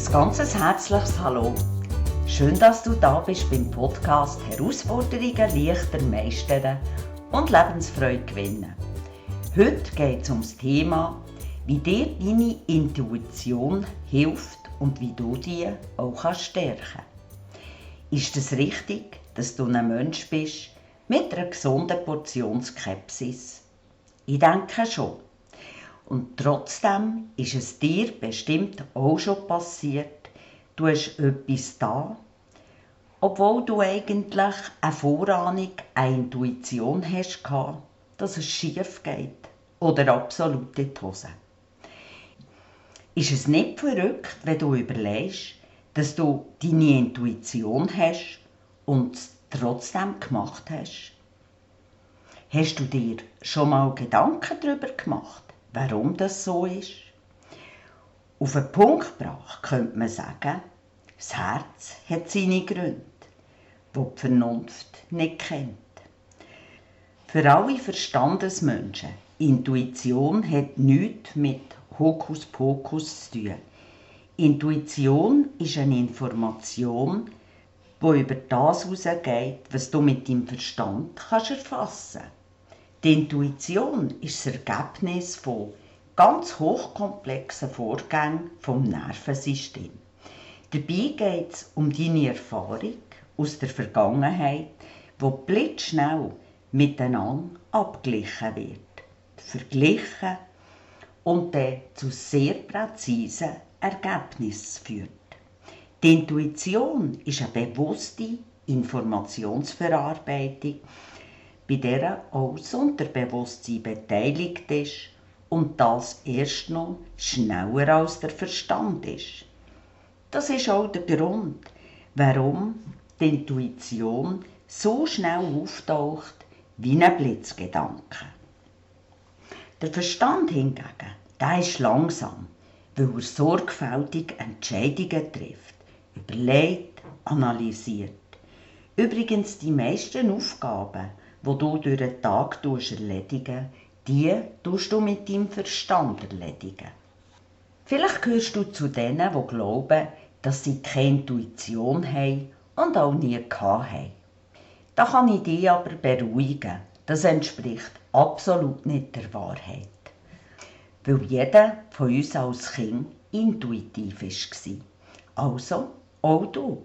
Ein ganzes herzliches Hallo. Schön, dass du da bist beim Podcast Herausforderungen leichter meistern und Lebensfreude gewinnen. Heute geht es um das Thema, wie dir deine Intuition hilft und wie du die auch stärken kannst. Ist es richtig, dass du ein Mensch bist mit einer gesunden Portion Skepsis? Ich denke schon. Und trotzdem ist es dir bestimmt auch schon passiert, du hast etwas da, obwohl du eigentlich eine Vorahnung, eine Intuition hast, dass es schief geht oder absolut in die Hose. Ist es nicht verrückt, wenn du überlegst, dass du deine Intuition hast und es trotzdem gemacht hast? Hast du dir schon mal Gedanken darüber gemacht, warum das so ist? Auf den Punkt gebracht könnte man sagen, das Herz hat seine Gründe, die die Vernunft nicht kennt. Für alle Verstandesmenschen, Intuition hat nichts mit Hokuspokus zu tun. Intuition ist eine Information, die über das hinausgeht, was du mit deinem Verstand erfassen kannst. Die Intuition ist das Ergebnis von ganz hochkomplexen Vorgängen vom Nervensystem. Dabei geht es um deine Erfahrung aus der Vergangenheit, die blitzschnell miteinander abgeglichen wird, verglichen und dann zu sehr präzisen Ergebnissen führt. Die Intuition ist eine bewusste Informationsverarbeitung, bei der auch das Unterbewusstsein beteiligt ist und das erst noch schneller als der Verstand ist. Das ist auch der Grund, warum die Intuition so schnell auftaucht wie ein Blitzgedanke. Der Verstand hingegen, der ist langsam, weil er sorgfältig Entscheidungen trifft, überlegt, analysiert. Übrigens, die meisten Aufgaben, die du durch den Tag erledigen, die tust du mit deinem Verstand erledigen. Vielleicht gehörst du zu denen, die glauben, dass sie keine Intuition haben und auch nie hatten. Da kann ich dich aber beruhigen, das entspricht absolut nicht der Wahrheit. Weil jeder von uns als Kind intuitiv war. Also auch du.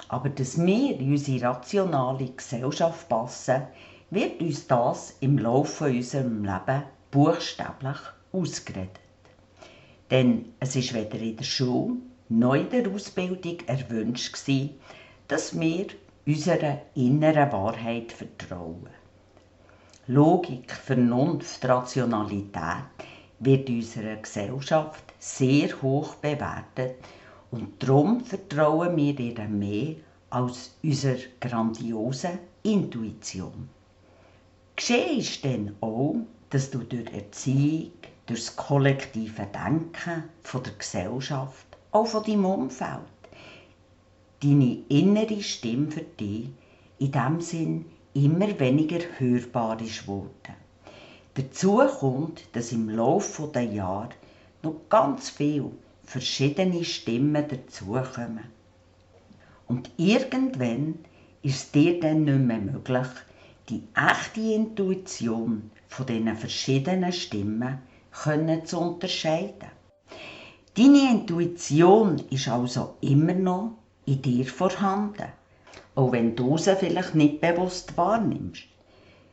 Aber dass wir in unsere rationale Gesellschaft passen, wird uns das im Laufe unseres Lebens buchstäblich ausgeredet. Denn es war weder in der Schule noch in der Ausbildung erwünscht, dass wir unserer inneren Wahrheit vertrauen. Logik, Vernunft, Rationalität wird in unserer Gesellschaft sehr hoch bewertet und darum vertrauen wir ihr mehr als unserer grandiosen Intuition. Geschehen ist dann auch, dass du durch Erziehung, durch das kollektive Denken von der Gesellschaft, auch von deinem Umfeld, deine innere Stimme für dich in diesem Sinn immer weniger hörbar ist geworden. Dazu kommt, dass im Laufe der Jahre noch ganz viele verschiedene Stimmen dazukommen. Und irgendwann ist es dir dann nicht mehr möglich, die echte Intuition von diesen verschiedenen Stimmen zu unterscheiden. Deine Intuition ist also immer noch in dir vorhanden, auch wenn du sie vielleicht nicht bewusst wahrnimmst.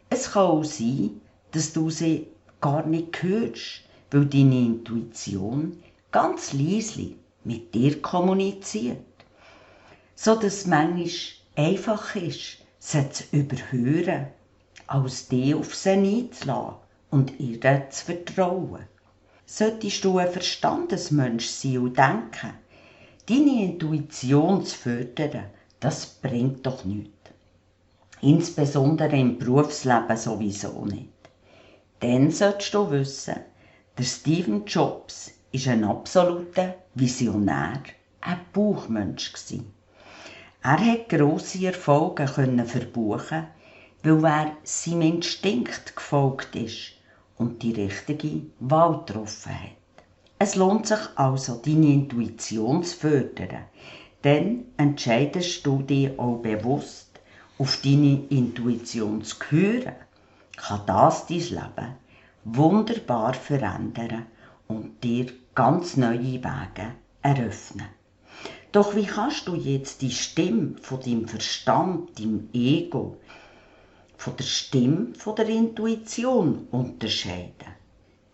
Es kann auch sein, dass du sie gar nicht hörst, weil deine Intuition ganz leise mit dir kommuniziert, so dass es manchmal einfach ist, sie zu überhören, als dich auf sie einzulassen und ihr zu vertrauen. Solltest du ein Verstandesmensch sein und denken, deine Intuition zu fördern, das bringt doch nichts. Insbesondere im Berufsleben sowieso nicht. Dann solltest du wissen, der Steve Jobs war ein absoluter Visionär, ein Bauchmensch. Er konnte grosse Erfolge verbuchen, weil er seinem Instinkt gefolgt ist und die richtige Wahl getroffen hat. Es lohnt sich also, deine Intuition zu fördern. Dann entscheidest du dich auch bewusst, auf deine Intuition zu hören. Kann das dein Leben wunderbar verändern und dir ganz neue Wege eröffnen. Doch wie kannst du jetzt die Stimme von deinem Verstand, deinem Ego, von der Stimme von der Intuition unterscheiden?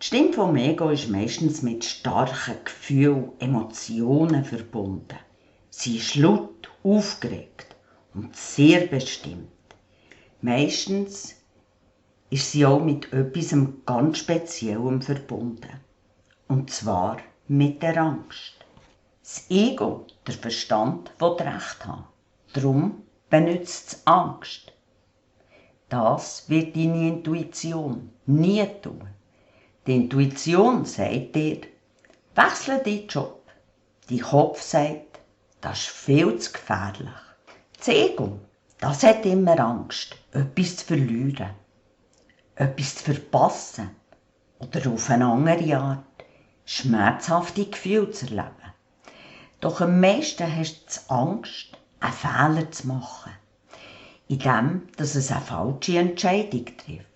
Die Stimme vom Ego ist meistens mit starken Gefühlen, Emotionen verbunden. Sie ist laut, aufgeregt und sehr bestimmt. Meistens ist sie auch mit etwas ganz Speziellem verbunden. Und zwar mit der Angst. Das Ego, der Verstand, will Recht haben. Darum benutzt es Angst. Das wird deine Intuition nie tun. Die Intuition sagt dir, wechsle deinen Job. Dein Kopf sagt, das ist viel zu gefährlich. Das Ego, das hat immer Angst, etwas zu verlieren, etwas zu verpassen oder auf eine andere Art schmerzhafte Gefühle zu erleben. Doch am meisten hast du Angst, einen Fehler zu machen, indem es eine falsche Entscheidung trifft.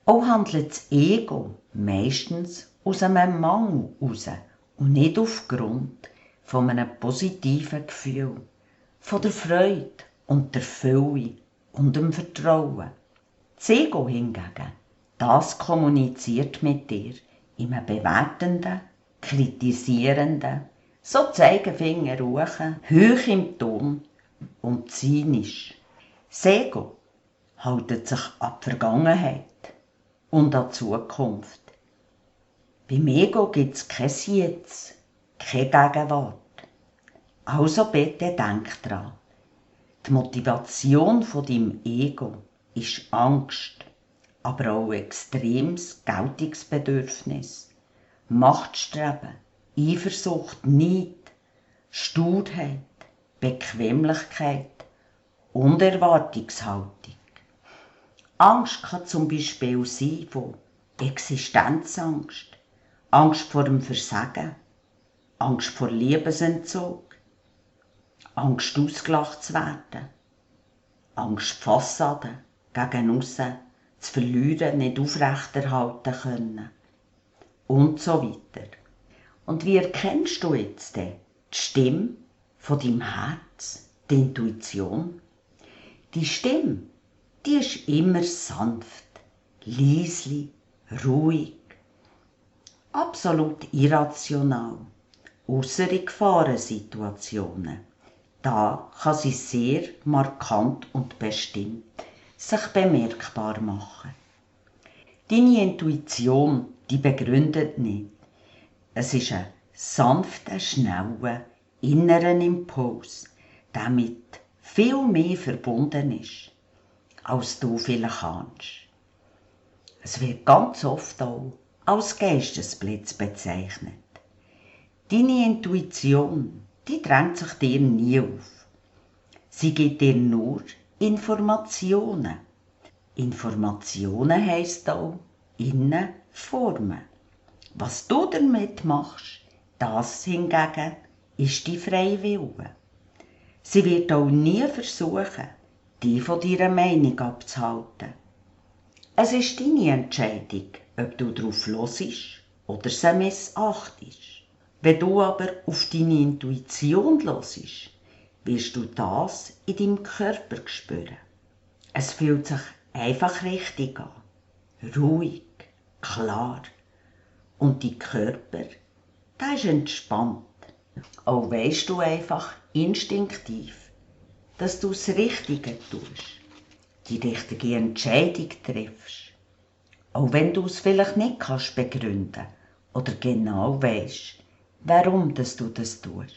Auch handelt das Ego meistens aus einem Mangel heraus und nicht aufgrund von einem positiven Gefühl, von der Freude und der Fülle und dem Vertrauen. Das Ego hingegen, das kommuniziert mit dir in einem bewertenden, kritisierenden, so Zeigefinger ruchen, hoch im Ton und zynisch. Das Ego hält sich an die Vergangenheit und an die Zukunft. Beim Ego gibt es kein Jetzt, keine Gegenwart. Also bitte denk dran. Die Motivation von deinem Ego ist Angst, aber auch extremes Geltungsbedürfnis, Machtstreben, Eifersucht, Neid, Sturheit, Bequemlichkeit und Erwartungshaltung. Angst kann zum Beispiel sein von Existenzangst, Angst vor dem Versagen, Angst vor Liebesentzug, Angst ausgelacht zu werden, Angst Fassade gegen aussen zu verlieren, nicht aufrechterhalten können und so weiter. Und wie erkennst du jetzt die Stimme von deinem Herz, die Intuition? Die Stimme, die ist immer sanft, leislich, ruhig, absolut irrational, ausser in Gefahrensituationen. Da kann sie sehr markant und bestimmt sich bemerkbar machen. Deine Intuition, die begründet nicht. Es ist ein sanfter, schneller, innerer Impuls, der mit viel mehr verbunden ist, als du vielleicht kannst. Es wird ganz oft auch als Geistesblitz bezeichnet. Deine Intuition, die drängt sich dir nie auf. Sie gibt dir nur Informationen. Informationen heisst auch innen formen. Was du damit machst, das hingegen ist die freie Wille. Sie wird auch nie versuchen, dich von deiner Meinung abzuhalten. Es ist deine Entscheidung, ob du darauf hörst oder sie missachtest. Wenn du aber auf deine Intuition hörst, wirst du das in deinem Körper spüren. Es fühlt sich einfach richtig an, ruhig, klar. Und dein Körper, der ist entspannt. Auch weisst du einfach instinktiv, dass du das Richtige tust, die richtige Entscheidung triffst. Auch wenn du es vielleicht nicht kannst begründen oder genau weisst, warum dass du das tust.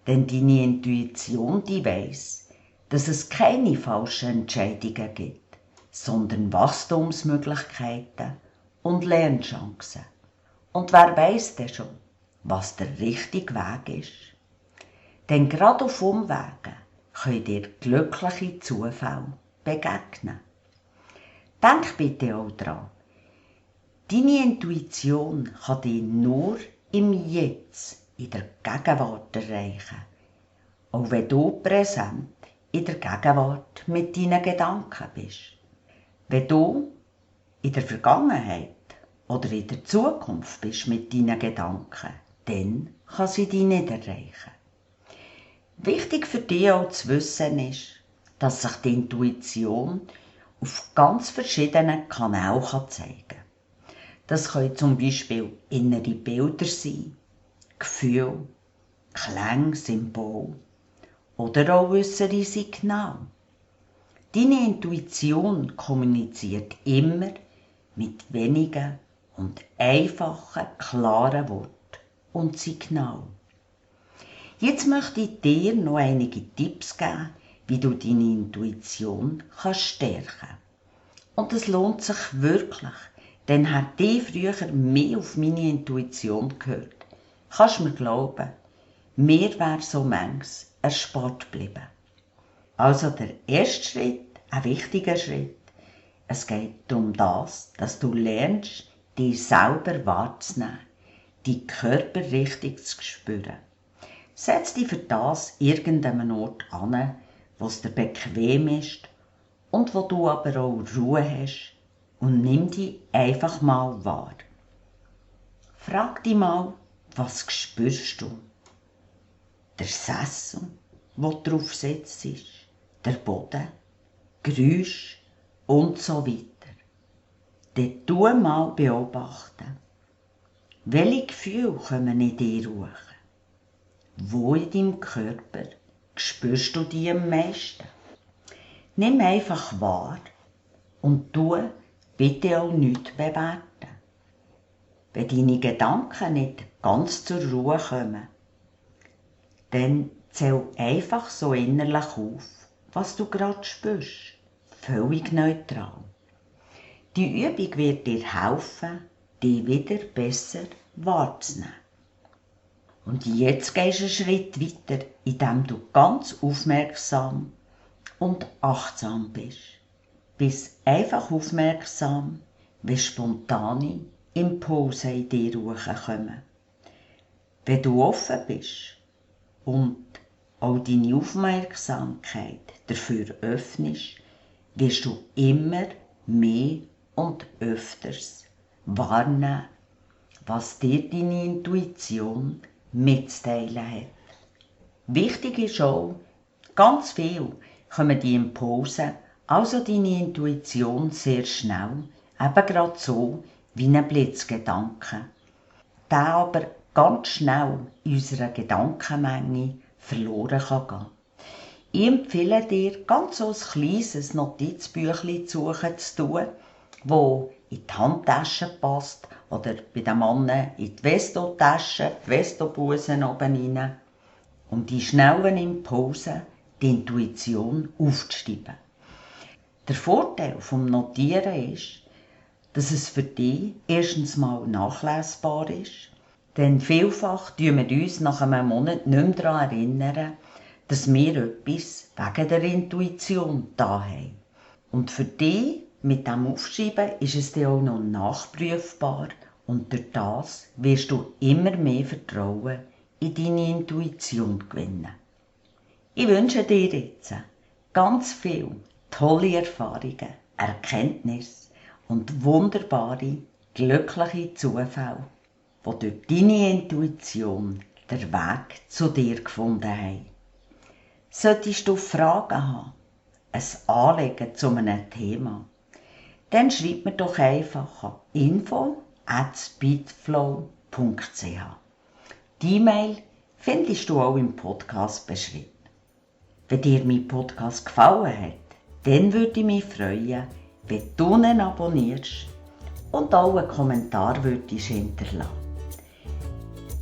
Denn deine Intuition, die weiss, dass es keine falschen Entscheidungen gibt, sondern Wachstumsmöglichkeiten und Lernchancen. Und wer weiss denn schon, was der richtige Weg ist? Denn gerade auf Umwegen können dir glückliche Zufälle begegnen. Denk bitte auch daran, deine Intuition kann dich nur im Jetzt, in der Gegenwart erreichen. Auch wenn du präsent in der Gegenwart mit deinen Gedanken bist. Wenn du in der Vergangenheit oder in der Zukunft bist mit deinen Gedanken, dann kann sie dich nicht erreichen. Wichtig für dich auch zu wissen ist, dass sich die Intuition auf ganz verschiedenen Kanälen zeigen kann. Das können zum Beispiel innere Bilder sein, Gefühle, Klänge, Symbole oder auch äußere Signale. Deine Intuition kommuniziert immer mit wenigen und einfachen, klaren Worten und Signalen. Jetzt möchte ich dir noch einige Tipps geben, wie du deine Intuition stärken kannst. Und es lohnt sich wirklich, denn hätte ich früher mehr auf meine Intuition gehört, kannst du mir glauben, mir wäre so manches erspart geblieben. Also der erste Schritt, ein wichtiger Schritt. Es geht um das, dass du lernst, dich selber wahrzunehmen, deinen Körper richtig zu spüren. Setz dich für das irgendeinen Ort an, wo es dir bequem ist und wo du aber auch Ruhe hast und nimm dich einfach mal wahr. Frag dich mal, was spürst du? Der Sessel, wo du drauf sitzt, der Boden, Geräusche und so weiter. Dann tu mal beobachten. Welche Gefühle kommen in dir hoch? Wo in deinem Körper spürst du die am meisten? Nimm einfach wahr und tu bitte auch nichts bewerten. Wenn deine Gedanken nicht ganz zur Ruhe kommen, dann zähl einfach so innerlich auf, was du gerade spürst. Völlig neutral. Die Übung wird dir helfen, dich wieder besser wahrzunehmen. Und jetzt gehst du einen Schritt weiter, indem du ganz aufmerksam und achtsam bist. Bist einfach aufmerksam, wie spontane Impulse in dir hochkommen. Wenn du offen bist und auch deine Aufmerksamkeit dafür öffnest, wirst du immer mehr und öfters wahrnehmen, was dir deine Intuition mitzuteilen hat. Wichtig ist auch, ganz viel kommen die Impulse, also deine Intuition, sehr schnell, eben gerade so wie ein Blitzgedanke, der aber ganz schnell in unserer Gedankenmenge verloren kann gehen. Ich empfehle dir, ganz so ein kleines Notizbüchlein zu suchen zu tun, das in die Handtasche passt oder bei den Männern in die Vestotasche, die Vestobusen oben rein, um die schnellen Impulse, die Intuition aufzuschreiben. Der Vorteil vom Notieren ist, dass es für dich erstens mal nachlesbar ist, denn vielfach erinnern wir uns nach einem Monat nicht mehr daran erinnern, dass wir etwas wegen der Intuition da haben. Und für dich mit dem Aufschreiben ist es dann auch noch nachprüfbar und durch das wirst du immer mehr Vertrauen in deine Intuition gewinnen. Ich wünsche dir jetzt ganz viele tolle Erfahrungen, Erkenntnisse und wunderbare, glückliche Zufälle, die durch deine Intuition den Weg zu dir gefunden haben. Solltest du Fragen haben, ein Anliegen zu einem Thema, dann schreib mir doch einfach an info@speedflow.ch. Die E-Mail findest du auch im Podcast beschrieben. Wenn dir mein Podcast gefallen hat, dann würde ich mich freuen, wenn du ihn abonnierst und auch einen Kommentar würdest hinterlassen.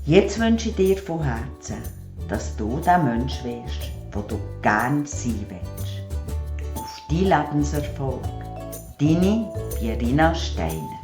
Jetzt wünsche ich dir von Herzen, dass du der Mensch wirst, der du gerne sein willst. Auf deinen Lebenserfolg. Deine Pierina Steiner.